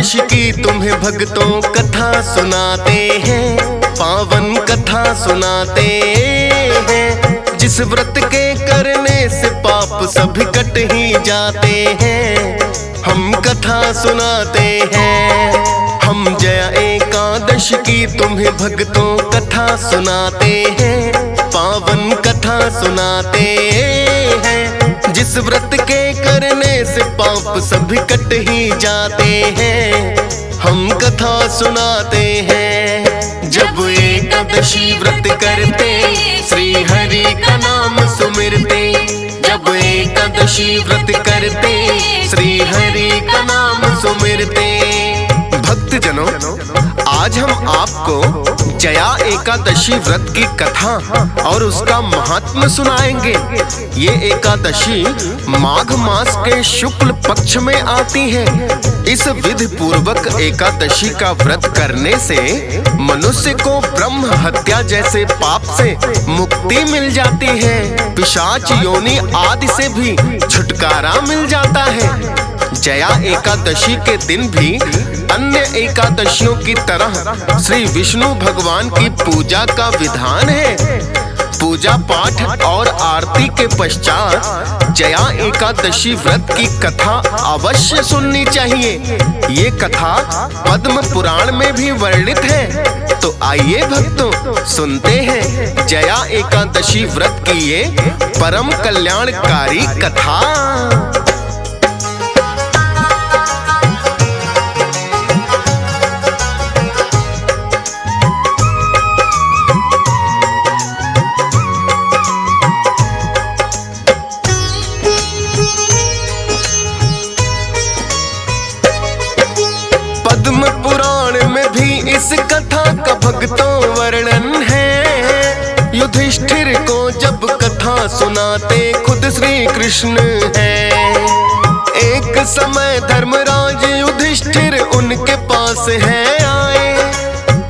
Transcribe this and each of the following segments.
एकादशी की तुम्हें भक्तों कथा सुनाते हैं, पावन कथा सुनाते हैं। जिस व्रत के करने से पाप सभी कट ही जाते हैं, हम कथा सुनाते हैं। हम जया एकादशी की तुम्हें भक्तों कथा सुनाते हैं, पावन कथा सुनाते हैं। जिस व्रत के करने से पाप सभी कट ही जाते हैं, हम कथा सुनाते हैं। जब एकादशी व्रत करते, श्री हरि का नाम सुमिरते। जब एकादशी व्रत करते, श्री हरि का नाम सुमिरते। भक्तजनों, आज हम आपको जया एकादशी व्रत की कथा और उसका महात्म्य सुनाएंगे। ये एकादशी माघ मास के शुक्ल पक्ष में आती है। इस विधि पूर्वक एकादशी का व्रत करने से मनुष्य को ब्रह्म हत्या जैसे पाप से मुक्ति मिल जाती है। पिशाच योनि आदि से भी छुटकारा मिल जाता है। जया एकादशी के दिन भी अन्य एकादशियों की तरह श्री विष्णु भगवान की पूजा का विधान है। पूजा पाठ और आरती के पश्चात जया एकादशी व्रत की कथा अवश्य सुननी चाहिए। ये कथा पद्म पुराण में भी वर्णित है। तो आइए भक्तों, सुनते हैं जया एकादशी व्रत की ये परम कल्याणकारी कथा। पद्म पुराण में भी इस कथा का भक्तों वर्णन है। युधिष्ठिर को जब कथा सुनाते खुद श्री कृष्ण है। एक समय धर्मराज युधिष्ठिर उनके पास है आए।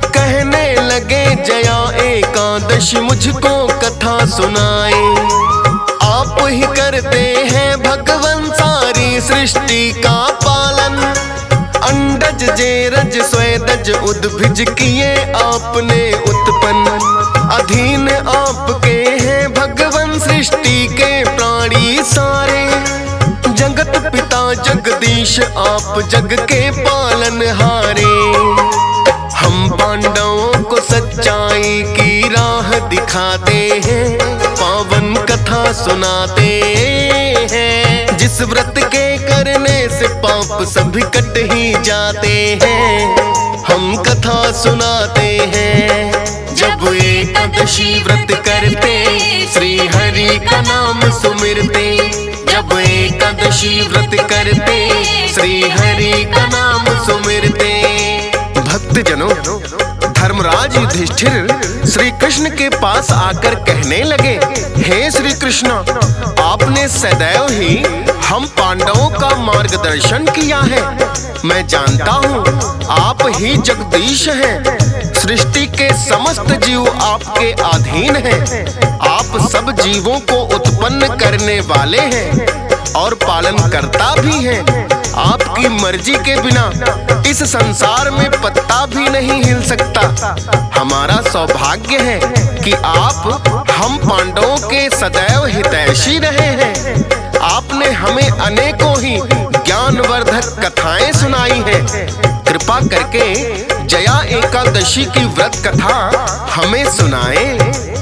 कहने लगे जया एकादशी मुझको कथा सुनाए। आप ही करते हैं भगवान सारी सृष्टि का पालन। अंडज जेरज स्वेदज उद्भिज किए आपने उत्पन्न। अधीन आपके हैं भगवान सृष्टि के प्राणी सारे। जगत पिता जगदीश आप जग के पालनहारे। हम पांडवों को सच्चाई की राह दिखाते हैं, पावन कथा सुनाते हैं। जिस व्रत के करने से पाप सभी कट ही जाते हैं, हम कथा सुनाते हैं। जब एकादशी व्रत करते, श्री हरि का नाम सुमिरते। जब एकादशी व्रत करते, श्री हरि का नाम सुमिरते। भक्तजनों, धर्मराज युधिष्ठिर श्री कृष्ण के पास आकर कहने लगे, हे श्री कृष्ण, आपने सदैव ही हम पांडवों का मार्गदर्शन किया है। मैं जानता हूँ आप ही जगदीश हैं। सृष्टि के समस्त जीव आपके अधीन हैं। आप सब जीवों को उत्पन्न करने वाले हैं और पालन करता भी हैं। आपकी मर्जी के बिना इस संसार में पत्ता भी नहीं हिल सकता। हमारा सौभाग्य है कि आप हम पांडवों के सदैव हितैषी रहे हैं। आपने हमें अनेकों ही ज्ञानवर्धक कथाएं सुनाई हैं। कृपा करके जया एकादशी की व्रत कथा हमें सुनाएं।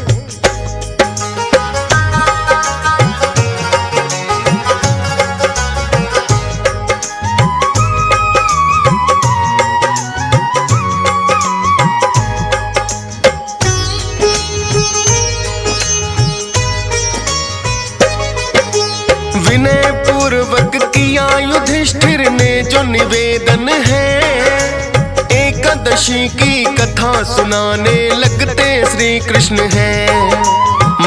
विनय पूर्वक किया युधिष्ठिर ने जो निवेदन है। एकादशी की कथा सुनाने लगते श्री कृष्ण हैं।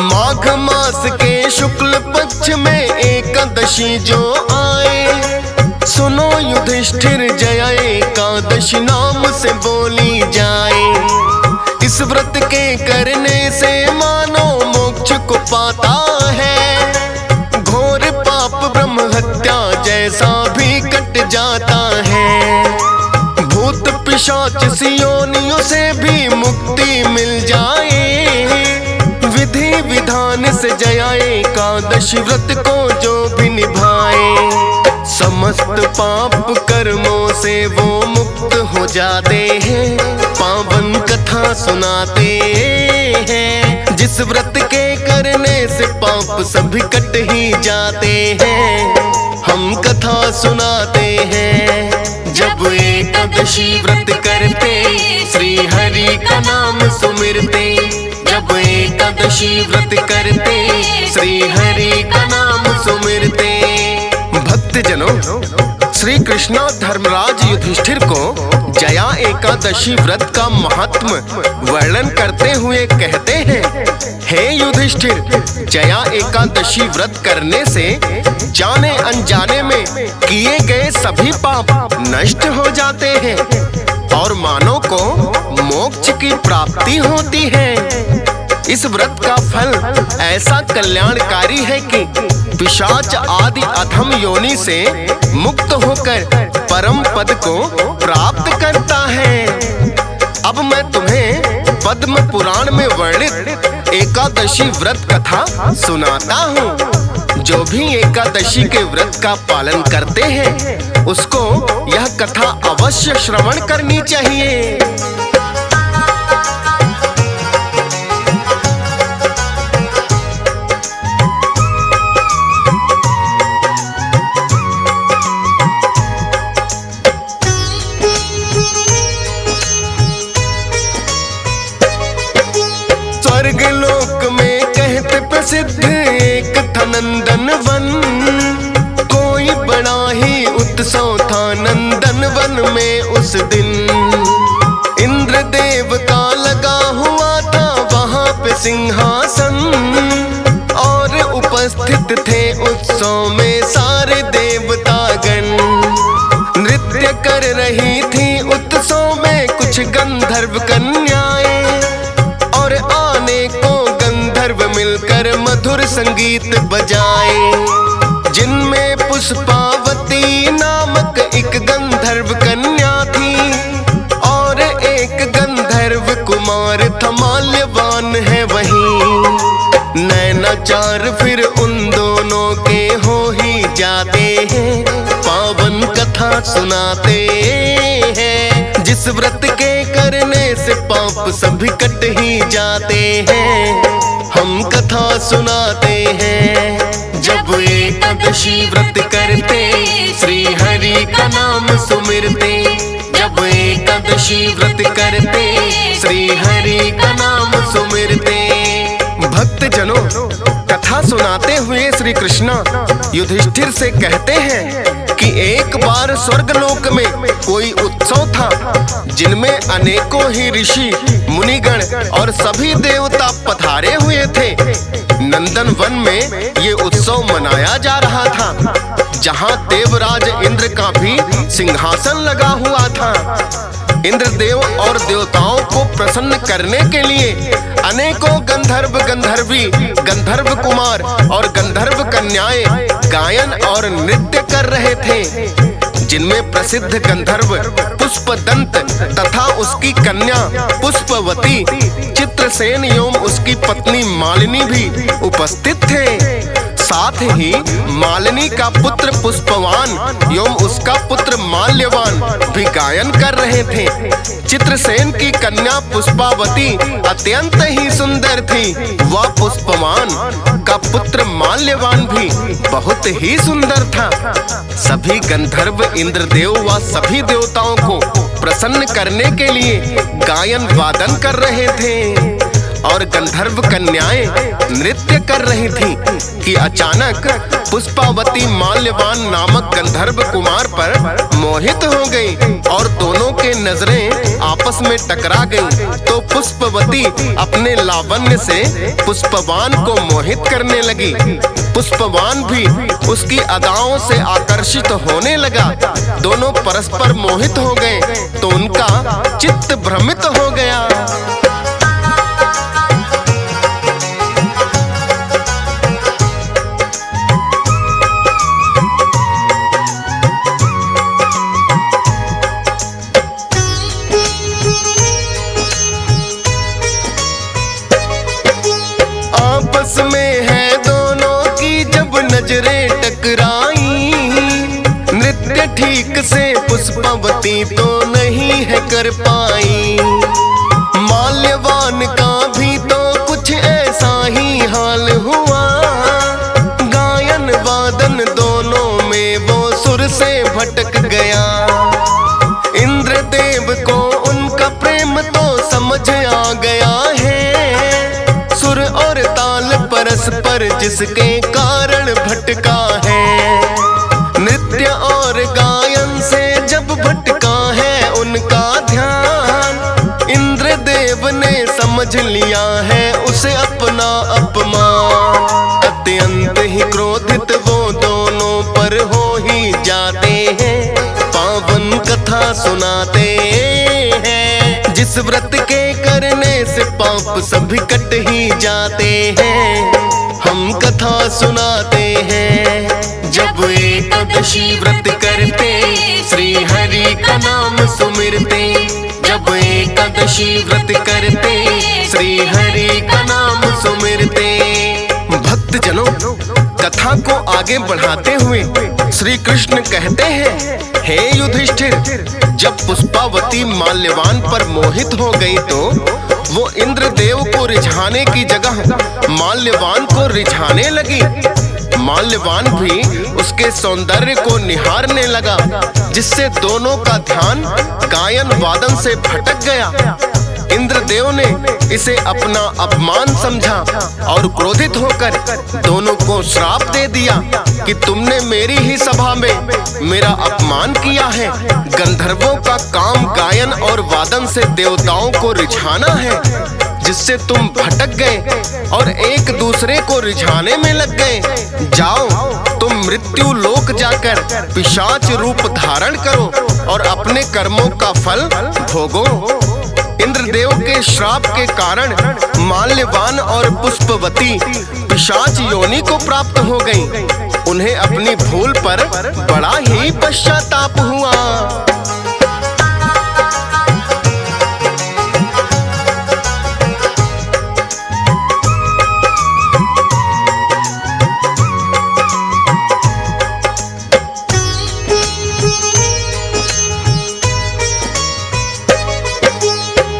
माघ मास के शुक्ल पक्ष में एकादशी जो आए। सुनो युधिष्ठिर जया एकादशी नाम से बोली जाए। इस व्रत के करने से मानो मोक्ष को पाता है। घोर पाप ब्रह्म हत्या जैसा भी कट जाता है। पिशाच सी योनियों से भी मुक्ति मिल जाए। विधि विधान से जया एकादशी व्रत को जो भी निभाए, समस्त पाप कर्मों से वो मुक्त हो जाते हैं। पावन कथा सुनाते हैं, जिस व्रत के करने से पाप सभी कट ही जाते हैं। हम कथा सुनाते हैं, जब एकादशी व्रत करते, श्री हरि का नाम सुमिरते। जब एकादशी व्रत करते, श्री हरि का नाम सुमिरते। भक्तजनों, श्री कृष्ण धर्मराज युधिष्ठिर को जया एकादशी व्रत का महात्म वर्णन करते हुए कहते हैं, हे युधिष्ठिर, जया एकादशी व्रत करने से जाने अनजाने में किए गए सभी पाप नष्ट हो जाते हैं और मानव को मोक्ष की प्राप्ति होती है। इस व्रत का फल ऐसा कल्याणकारी है कि पिशाच आदि अधम योनि से मुक्त होकर परम पद को प्राप्त करता है। अब मैं तुम्हें पद्म पुराण में वर्णित एकादशी व्रत कथा सुनाता हूँ। जो भी एकादशी के व्रत का पालन करते हैं, उसको यह कथा अवश्य श्रवण करनी चाहिए। स्वर्गलोक में कहते प्रसिद्ध एक था नंदन वन। कोई बड़ा ही उत्सव था नंदन वन में उस दिन। इंद्र देव का लगा हुआ था वहाँ पे सिंहासन, और उपस्थित थे उत्सव में सारे देवतागण। नृत्य कर रही थी उत्सव में कुछ गंधर्व कन्याएं, और आने को गंधर्व मिलकर मधुर संगीत बजाए। जिनमें पुष्पावती नामक एक गंधर्व कन्या थी, और एक गंधर्व कुमार था माल्यवान है वही। नैनाचार फिर उन दोनों के हो ही जाते हैं, पावन कथा सुनाते हैं। जिस व्रत के करने से पाप सभी कट ही जाते हैं, हम कथा सुनाते हैं। जब एकादशी व्रत करते, श्री हरि का नाम सुमिरते। जब एकादशी व्रत करते, श्री हरि का नाम सुमिरते। भक्तजनों, कथा सुनाते हुए श्री कृष्ण युधिष्ठिर से कहते हैं कि एक बार स्वर्गलोक में कोई उत्सव था, जिनमें अनेकों ही ऋषि मुनिगण और सभी देवता पधारे हुए थे। नंदन वन में ये उत्सव मनाया जा रहा था, जहाँ देवराज इंद्र का भी सिंहासन लगा हुआ था। इंद्रदेव और देवताओं को प्रसन्न करने के लिए अनेकों गंधर्व गंधर्वी, गंधर्व कुमार और गंधर्व कन्याएं गायन और नृत्य कर रहे थे, जिनमें प्रसिद्ध गंधर्व पुष्पदंत तथा उसकी कन्या पुष्पवती, चित्रसेन एवं उसकी पत्नी मालिनी भी उपस्थित थे। साथ ही मालिनी का पुत्र पुष्पवान एवं उसका पुत्र माल्यवान भी गायन कर रहे थे। चित्रसेन की कन्या पुष्पावती अत्यंत ही सुंदर थी। वह पुष्पवान का पुत्र माल्यवान भी बहुत ही सुंदर था। सभी गंधर्व इंद्रदेव व सभी देवताओं को प्रसन्न करने के लिए गायन वादन कर रहे थे और गंधर्व कन्याएं नृत्य कर रही थीं कि अचानक पुष्पावती माल्यवान नामक गंधर्व कुमार पर मोहित हो गई और दोनों के नजरें आपस में टकरा गईं। तो पुष्पवती अपने लावण्य से पुष्पवान को मोहित करने लगी। पुष्पवान भी उसकी अदाओं से आकर्षित होने लगा। दोनों परस्पर मोहित हो गए तो उनका चित्त भ्रमित हो गया। नजरें टकराई। नृत्य ठीक से पुष्पवती तो नहीं है कर पाई। माल्यवान का भी तो कुछ ऐसा ही हाल हुआ। गायन वादन दोनों में वो सुर से भटक गया। इंद्रदेव को उनका प्रेम तो समझ आ गया है। सुर और ताल परस्पर जिसके कारण भटका है। नृत्य और गायन से जब भटका है उनका ध्यान, इंद्रदेव ने समझ लिया है उसे अपना अपमान। अत्यंत ही क्रोधित वो दोनों पर हो ही जाते हैं। पावन कथा सुनाते हैं, जिस व्रत के करने से पाप सभी कट ही जाते हैं। हम कथा सुनाते हैं, जब एकादशी व्रत करते, श्री हरि का नाम सुमिरते। जब एकादशी व्रत करते, श्री हरि का नाम सुमिरते। भक्त जनों, कथा को आगे बढ़ाते हुए श्री कृष्ण कहते हैं, हे युधिष्ठिर, जब पुष्पावती माल्यवान पर मोहित हो गई तो वो इंद्रदेव को रिझाने की जगह माल्यवान को रिझाने लगी। माल्यवान भी उसके सौंदर्य को निहारने लगा, जिससे दोनों का ध्यान गायन वादन से भटक गया। इंद्रदेव ने इसे अपना अपमान समझा और क्रोधित होकर दोनों को श्राप दे दिया कि तुमने मेरी ही सभा में मेरा अपमान किया है। गंधर्वों का काम गायन और वादन से देवताओं को रिझाना है, जिससे तुम भटक गए और एक दूसरे को रिझाने में लग गए। जाओ, तुम मृत्यु लोक जाकर पिशाच रूप धारण करो और अपने कर्मों का फल भोगो। इंद्रदेव के श्राप के कारण माल्यवान और पुष्पवती पिशाच योनि को प्राप्त हो गईं। उन्हें अपनी भूल पर बड़ा ही पश्चाताप हुआ।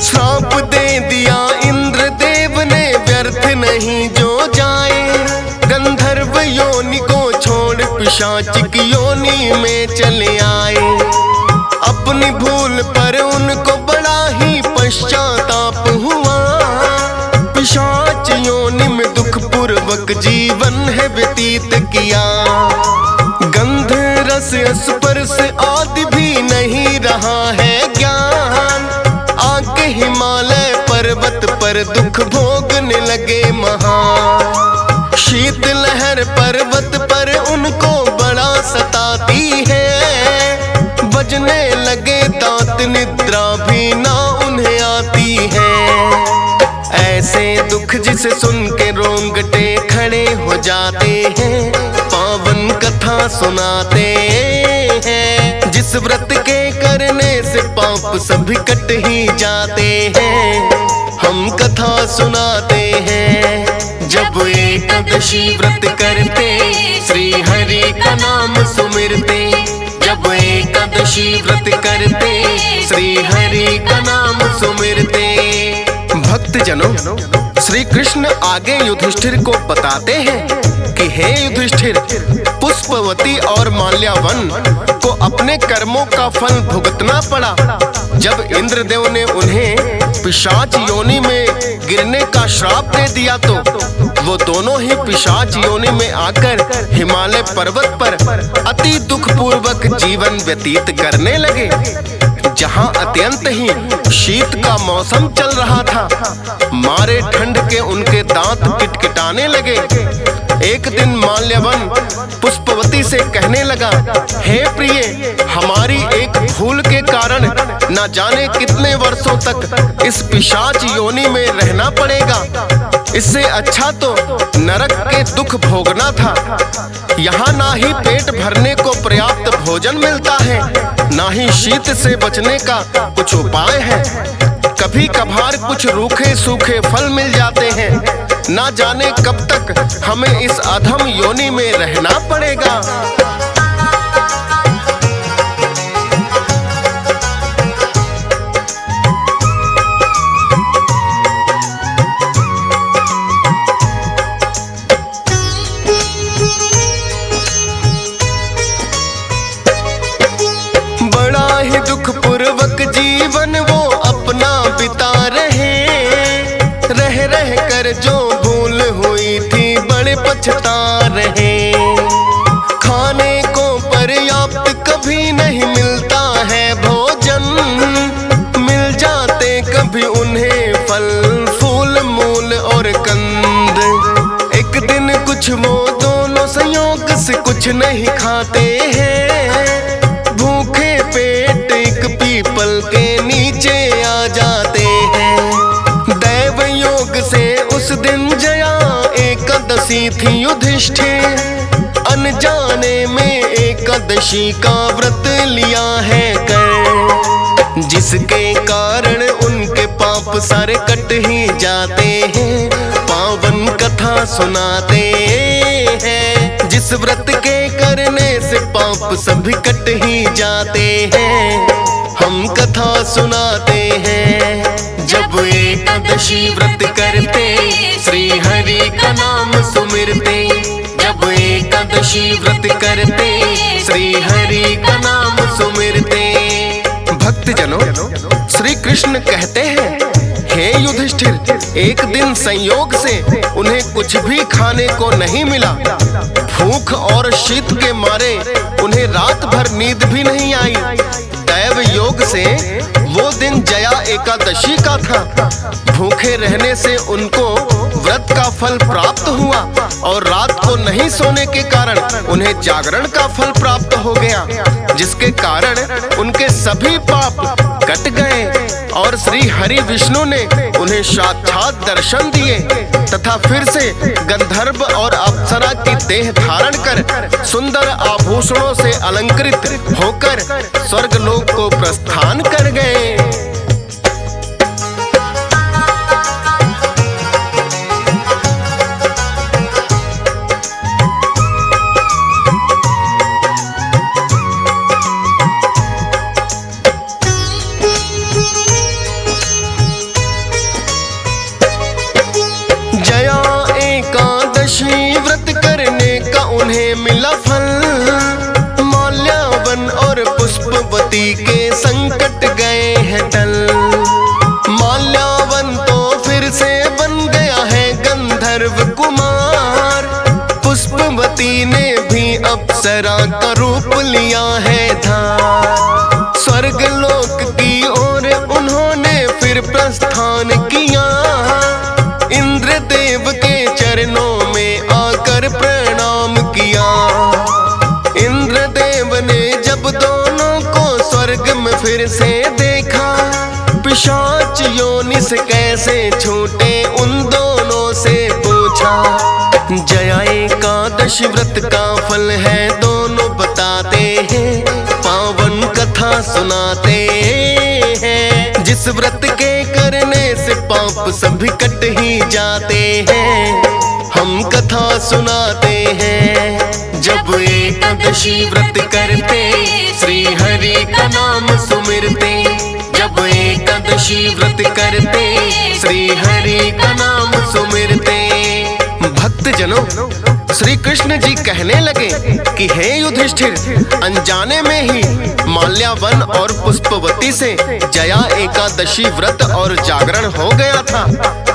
श्राप दे दिया इंद्रदेव ने, व्यर्थ नहीं जो जाए। गंधर्व योनि को छोड़ पिशाचिक योनि में चले आए। अपनी भूल पर उनको बड़ा ही पश्चाताप हुआ। पिशाच योनि में दुख पूर्वक जीवन है व्यतीत किया। गंध रस स्पर्श आदि भी नहीं रहा है ज्ञान। आके हिमालय पर्वत पर दुख भोगने लगे महान। शीत लहर पर्वत पर उनको बड़ा सताती है। बजने लगे दांत, निद्रा भी ना उन्हें आती है। ऐसे दुख जिसे सुन के रोंगटे खड़े हो जाते हैं। पावन कथा सुनाते हैं, जिस व्रत के करने से पाप सभी कट ही जाते हैं। हम कथा सुनाते हैं, जब एकादशी व्रत करते, श्री हरि का नाम सुमिरते। जब एकादशी व्रत करते, श्री हरि का नाम सुमिरते। भक्त जनों, श्री कृष्ण आगे युधिष्ठिर को बताते हैं कि हे युधिष्ठिर, पुष्पवती और माल्यावन को अपने कर्मों का फल भुगतना पड़ा। जब इंद्रदेव ने उन्हें पिशाच योनि में गिरने का श्राप दे दिया तो वो दोनों ही पिशाच योनि में आकर हिमालय पर्वत पर अति दुख पूर्वक जीवन व्यतीत करने लगे। जहाँ अत्यंत ही शीत का मौसम चल रहा था, मारे ठंड के उनके दांत किटकिटाने लगे। एक दिन माल्यवन पुष्पवती से कहने लगा, हे प्रिय, हमारी एक भूल के कारण न जाने कितने वर्षों तक इस पिशाच योनि में रहना पड़ेगा। इससे अच्छा तो नरक के दुख भोगना था। यहाँ ना ही पेट भरने को पर्याप्त भोजन मिलता है, ना ही शीत से बचने का कुछ उपाय है। कभी कभार कुछ रूखे सूखे फल मिल जाते हैं, ना जाने कब तक हमें इस अधम योनि में रहना पड़ेगा। बड़ा ही दुख पूर्वक जीवन वो अपना बिता रह कर जो भूल हुई थी बड़े पछता रहे। खाने को पर्याप्त कभी नहीं मिलता है भोजन, मिल जाते कभी उन्हें फल फूल मूल और कंद। एक दिन कुछ वो दोनों संयोग से कुछ नहीं खाते हैं, भूखे पेट एक पीपल के नीचे आ जाते हैं। दैव योग से उस दिन जया एकादशी थी युधिष्ठिर, अनजाने में एकादशी का व्रत लिया है कर, जिसके कारण उनके पाप सारे कट ही जाते हैं। पावन कथा सुनाते हैं, जिस व्रत के करने से पाप सभी कट ही जाते हैं। हम कथा सुनाते हैं, जब एकादशी व्रत करते श्री हरि का नाम सुमिरते। जब एकादशी व्रत करते श्री हरि का नाम सुमिरते। भक्तजनों, श्री कृष्ण कहते हैं, हे युधिष्ठिर, एक दिन संयोग से उन्हें कुछ भी खाने को नहीं मिला। भूख और शीत के मारे उन्हें रात भर नींद भी नहीं आई। दैव योग से वो दिन जया एकादशी का था। भूखे रहने से उनको व्रत का फल प्राप्त हुआ और रात को नहीं सोने के कारण उन्हें जागरण का फल प्राप्त हो गया, जिसके कारण उनके सभी पाप कट गए और श्री हरि विष्णु ने उन्हें साक्षात दर्शन दिए तथा फिर से गंधर्व और अप्सरा की देह धारण कर सुंदर आभूषणों से अलंकृत होकर स्वर्गलोक को प्रस्थान कर गए। जया एकादशी व्रत करने का उन्हें मिला फल, माल्यावन और पुष्पवती के संकट गए हैं टल। माल्यावन तो फिर से बन गया है गंधर्व कुमार, पुष्पवती ने भी अप्सरा का रूप लिया है धार। स्वर्गलोक की ओर उन्होंने फिर प्रस्थान किया, इंद्रदेव के चरणों में आकर प्रणाम किया। इंद्रदेव ने जब दोनों को स्वर्ग में फिर से देखा, पिशाच योनि से कैसे छूटे उन दोनों से पूछा। जया एकादशी व्रत का फल है दोनों बताते हैं, पावन कथा सुनाते हैं। जिस व्रत के करने से पाप सभी कट ही जाते हैं, हम कथा सुनाते हैं। जब एकादशी व्रत करते श्री हरि का नाम सुमिरते। जब एकादशी व्रत करते श्री हरि का नाम सुमिरते। भक्तजनों, श्री कृष्ण जी कहने लगे कि हे युधिष्ठिर, अनजाने में ही माल्यावन और पुष्पवती से जया एकादशी व्रत और जागरण हो गया था,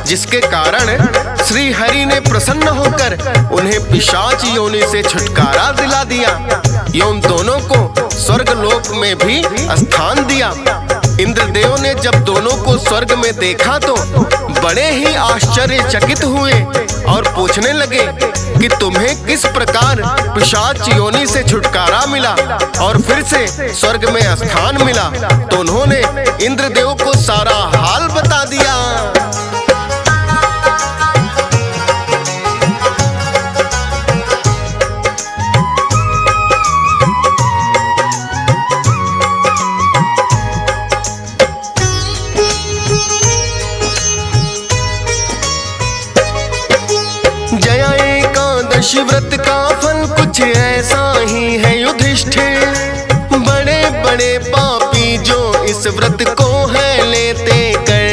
जिसके कारण श्री हरि ने प्रसन्न होकर उन्हें पिशाच योनि से छुटकारा दिला दिया एवं दोनों को स्वर्गलोक में भी स्थान दिया। इंद्रदेव ने जब दोनों को स्वर्ग में देखा तो बड़े ही आश्चर्यचकित हुए और पूछने लगे कि तुम्हें किस प्रकार पिशाच योनि से छुटकारा मिला और फिर से स्वर्ग में स्थान मिला। तो उन्होंने इंद्रदेव को सारा हाल बता दिया। एकादशी व्रत का फल कुछ ऐसा ही है युधिष्ठिर। बड़े बड़े पापी जो इस व्रत को है लेते कर,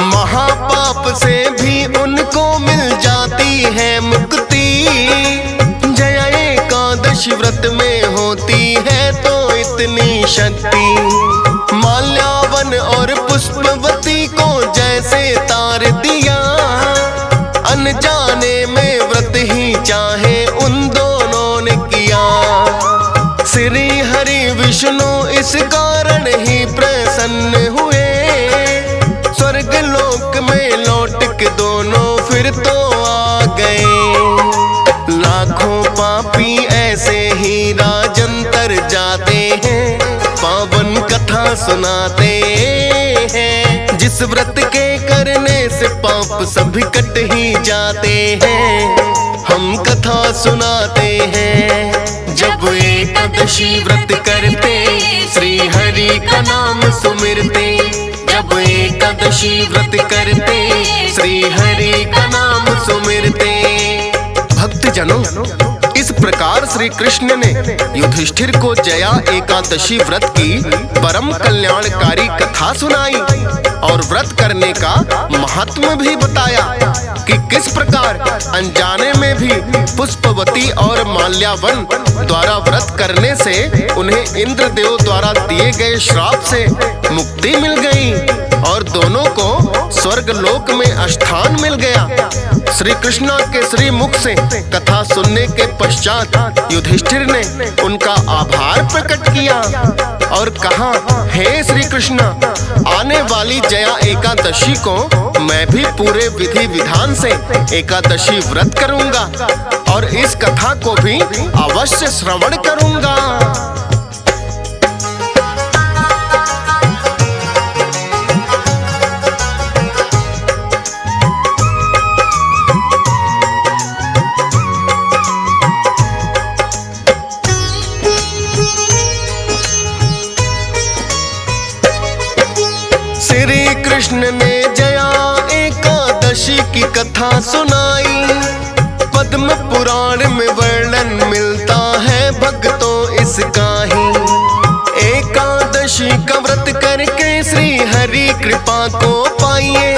महापाप से भी उनको मिल जाती है मुक्ति। जया एकादशी व्रत में होती है तो इतनी शक्ति। माल्यावन और पुष्पवती को जैसे तार दिया, अनजाने में व्रत ही चाहे उन दोनों ने किया। श्री हरि विष्णु इस कारण ही प्रसन्न हुए, स्वर्ग लोक में लौट के दोनों फिर तो आ गए। लाखों पापी ऐसे ही राजंतर जाते हैं, पावन कथा सुनाते हैं। जिस व्रत के करने से पाप सभी कट ही जाते हैं, हम कथा सुनाते हैं। जब एकादशी व्रत करते, श्री हरि का नाम सुमिरते। जब एकादशी व्रत करते, श्री हरि का नाम सुमिरते। भक्तजनों, इस प्रकार श्री कृष्ण ने युधिष्ठिर को जया एकादशी व्रत की परम कल्याणकारी कथा सुनाई और व्रत करने का महत्व भी बताया कि किस प्रकार अनजाने में भी पुष्पवती और माल्यावन द्वारा व्रत करने से उन्हें इंद्रदेव द्वारा दिए गए श्राप से मुक्ति मिल गई और दोनों को स्वर्ग लोक में स्थान मिल गया। श्री कृष्ण के श्री मुख से कथा सुनने के पश्चात युधिष्ठिर ने उनका आभार प्रकट किया और कहा, हे श्री कृष्ण, आने वाली जया एकादशी को मैं भी पूरे विधि विधान से एकादशी व्रत करूंगा और इस कथा को भी अवश्य श्रवण करूंगा। श्री कृष्ण ने जया एकादशी की कथा सुनाई। पद्म पुराण में वर्णन मिलता है भक्तों इसका ही। एकादशी का व्रत करके श्री हरि कृपा को पाइए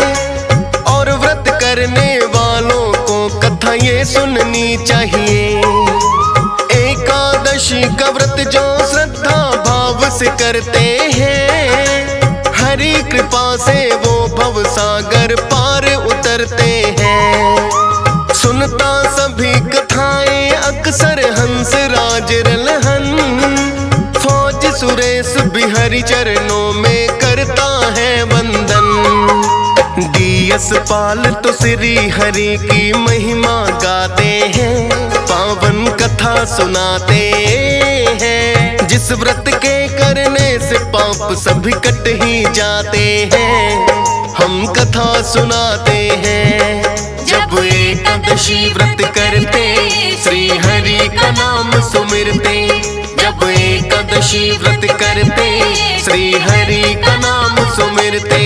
और व्रत करने वालों को कथा ये सुननी चाहिए। एकादशी का व्रत जो श्रद्धा भाव से करते हैं, हरि कृपा से वो भव सागर पार उतरते हैं। सुनता सभी कथाएं अक्सर हंस राज रलहन, फौज सुरेश बिहरि चरणों में करता है वंदन। डीएस पाल तो श्री हरि की महिमा गाते हैं, पावन कथा सुनाते हैं। जिस व्रत के करने से पाप सभी कट ही जाते हैं, हम कथा सुनाते हैं। जब एकादशी व्रत करते, श्री हरि का नाम सुमिरते। जब एकादशी व्रत करते, श्री हरि का नाम सुमिरते।